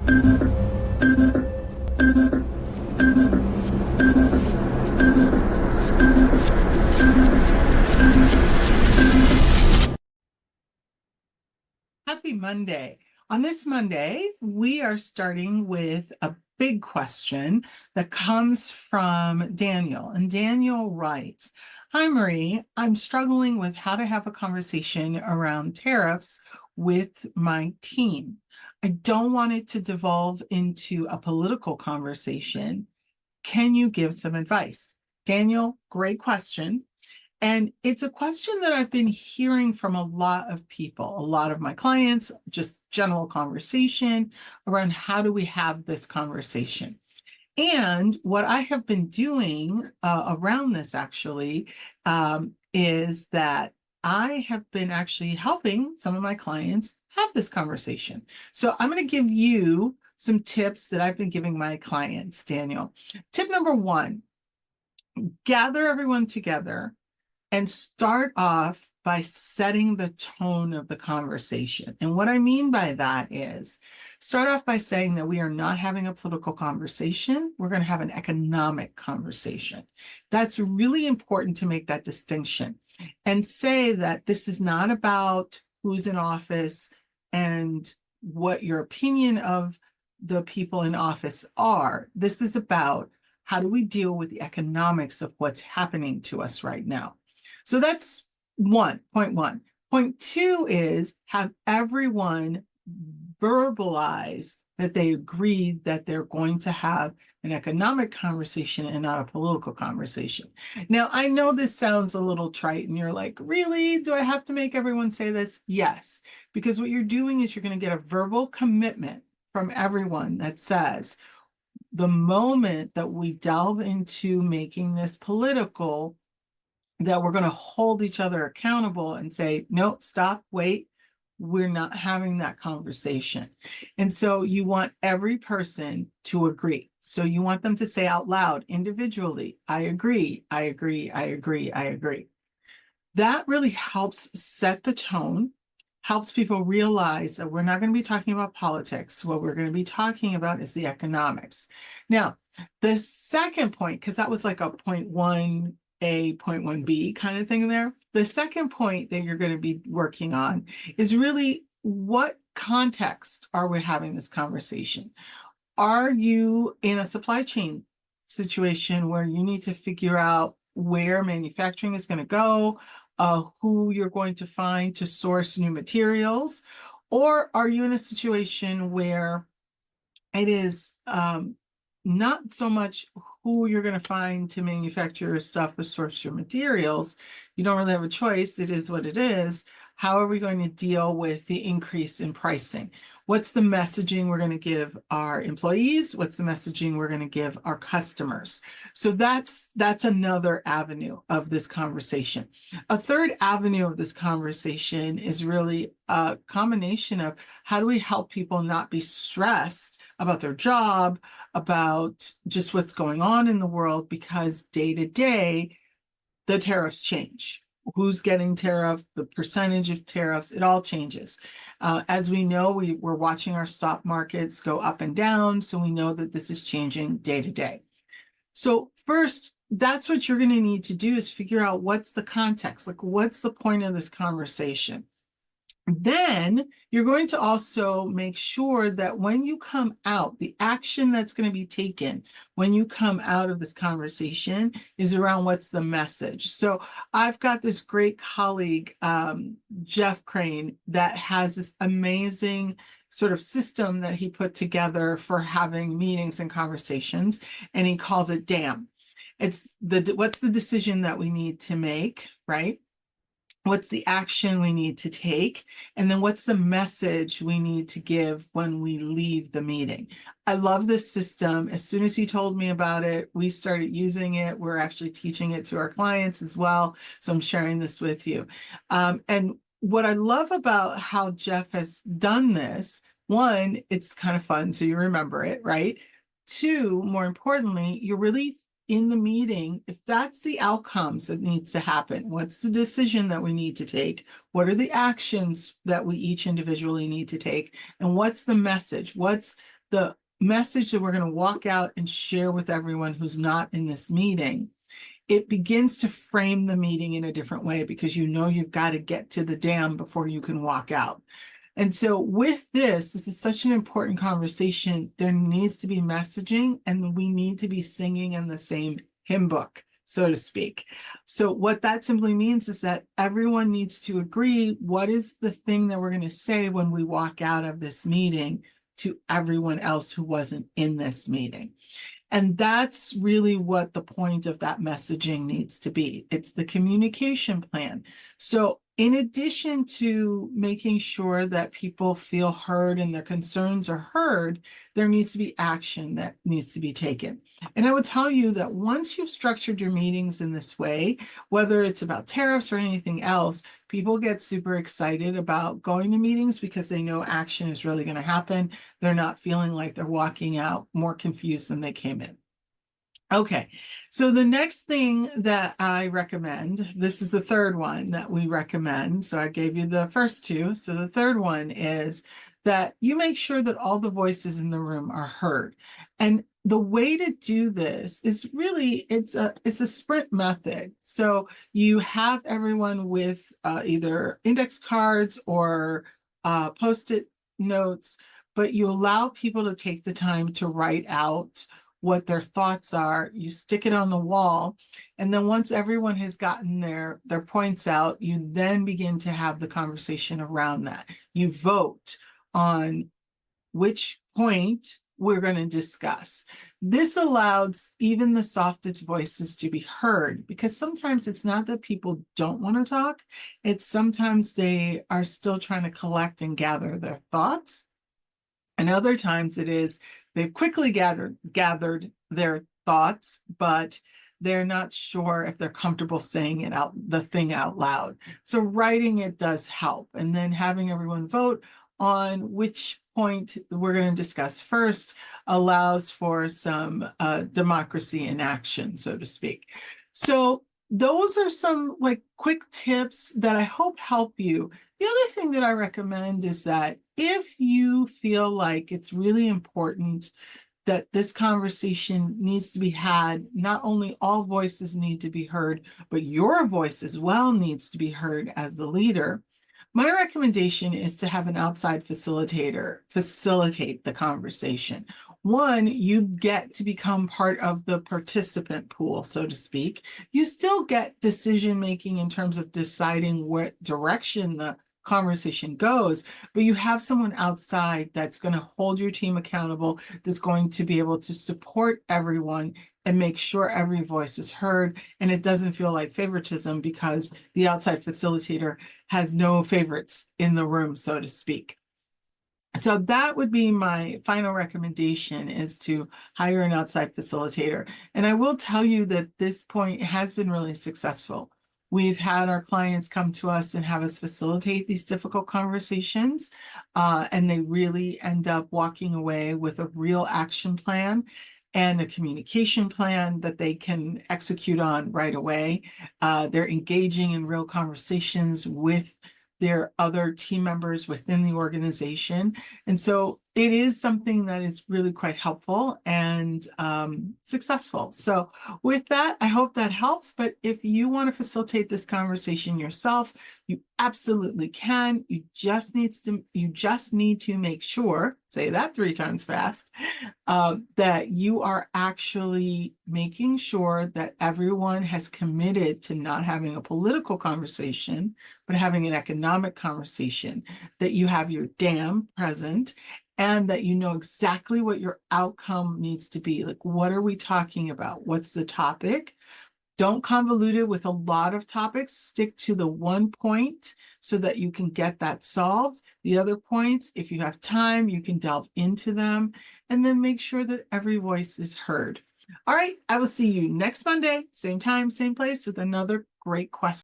Happy Monday. On this Monday, we are starting with a big question that comes from Daniel. And Daniel writes, "Hi, Marie. I'm struggling with how to have a conversation around tariffs with my team. I don't want it to devolve into a political conversation. Can you give some advice?" Daniel, great question. And it's a question that I've been hearing from a lot of people, a lot of my clients, just general conversation around how do we have this conversation. And what I have been doing around this actually is that I have been actually helping some of my clients have this conversation. So I'm going to give you some tips that I've been giving my clients, Daniel. Tip number one, gather everyone together and start off by setting the tone of the conversation. And what I mean by that is start off by saying that we are not having a political conversation. We're going to have an economic conversation. That's really important to make that distinction and say that this is not about who's in office and what your opinion of the people in office are. This is about how do we deal with the economics of what's happening to us right now. So that's point one. Point two is have everyone verbalize that they agreed that they're going to have an economic conversation and not a political conversation. Now, I know this sounds a little trite and you're like, really? Do I have to make everyone say this? Yes, because what you're doing is you're going to get a verbal commitment from everyone that says, the moment that we delve into making this political, that we're going to hold each other accountable and say, no, stop, wait, we're not having that conversation. And so you want every person to agree. So you want them to say out loud, individually, I agree, I agree, I agree, I agree. That really helps set the tone, helps people realize that we're not going to be talking about politics. What we're going to be talking about is the economics. Now, the second point, because that was like a point 1A, point 1B kind of thing there. The second point that you're going to be working on is really what context are we having this conversation? Are you in a supply chain situation where you need to figure out where manufacturing is going to go, who you're going to find to source new materials? Or are you in a situation where it is not so much who you're going to find to manufacture your stuff or source your materials? You don't really have a choice. It is what it is. How are we going to deal with the increase in pricing? What's the messaging we're going to give our employees? What's the messaging we're going to give our customers? So that's another avenue of this conversation. A third avenue of this conversation is really a combination of how do we help people not be stressed about their job, about just what's going on in the world, because day to day, the tariffs change. Who's getting tariff, the percentage of tariffs, it all changes. As we know, we're watching our stock markets go up and down, so we know that this is changing day to day. So first, that's what you're going to need to do is figure out what's the context, like what's the point of this conversation. Then you're going to also make sure that when you come out, the action that's going to be taken when you come out of this conversation is around what's the message. So I've got this great colleague, Jeff Crane, that has this amazing sort of system that he put together for having meetings and conversations, and he calls it DAM. It's what's the decision that we need to make, right? What's the action we need to take? And then what's the message we need to give when we leave the meeting? I love this system. As soon as he told me about it, we started using it. We're actually teaching it to our clients as well. So I'm sharing this with you. And what I love about how Jeff has done this, one, it's kind of fun, so you remember it, right? Two, more importantly, you're really in the meeting, if that's the outcomes that needs to happen, what's the decision that we need to take? What are the actions that we each individually need to take? And what's the message? What's the message that we're going to walk out and share with everyone who's not in this meeting, it begins to frame the meeting in a different way because you know you've got to get to the dam before you can walk out. And so with this is such an important conversation. There needs to be messaging, and we need to be singing in the same hymn book, so to speak. So what that simply means is that everyone needs to agree what is the thing that we're going to say when we walk out of this meeting to everyone else who wasn't in this meeting. And that's really what the point of that messaging needs to be. It's the communication plan. So in addition to making sure that people feel heard and their concerns are heard, there needs to be action that needs to be taken. And I would tell you that once you've structured your meetings in this way, whether it's about tariffs or anything else, people get super excited about going to meetings because they know action is really going to happen. They're not feeling like they're walking out more confused than they came in. Okay, so the next thing that I recommend, this is the third one that we recommend. So I gave you the first two. So the third one is that you make sure that all the voices in the room are heard. And the way to do this is really, it's a sprint method. So you have everyone with either index cards or Post-it notes, but you allow people to take the time to write out what their thoughts are. You stick it on the wall, and then once everyone has gotten their points out, you then begin to have the conversation around that. You vote on which point we're going to discuss. This allows even the softest voices to be heard, because sometimes it's not that people don't want to talk, it's sometimes they are still trying to collect and gather their thoughts. And other times it is they've quickly gathered their thoughts, but they're not sure if they're comfortable saying it out, the thing out loud. So writing it does help. And then having everyone vote on which point we're going to discuss first allows for some democracy in action, so to speak. So those are some like quick tips that I hope help you. The other thing that I recommend is that if you feel like it's really important that this conversation needs to be had, not only all voices need to be heard, but your voice as well needs to be heard as the leader, my recommendation is to have an outside facilitator facilitate the conversation. One, you get to become part of the participant pool, so to speak. You still get decision making in terms of deciding what direction the conversation goes, but you have someone outside that's going to hold your team accountable, that's going to be able to support everyone and make sure every voice is heard, and it doesn't feel like favoritism because the outside facilitator has no favorites in the room, so to speak. So that would be my final recommendation, is to hire an outside facilitator. And I will tell you that this point has been really successful. We've had our clients come to us and have us facilitate these difficult conversations, and they really end up walking away with a real action plan and a communication plan that they can execute on right away. They're engaging in real conversations with their other team members within the organization. And so it is something that is really quite helpful and successful. So with that, I hope that helps. But if you want to facilitate this conversation yourself, you absolutely can. You just need to make sure, say that 3 times fast, that you are actually making sure that everyone has committed to not having a political conversation, but having an economic conversation, that you have your dam present, and that you know exactly what your outcome needs to be. Like, what are we talking about? What's the topic? Don't convolute it with a lot of topics. Stick to the one point so that you can get that solved. The other points, if you have time, you can delve into them, and then make sure that every voice is heard. All right, I will see you next Monday, same time, same place, with another great question.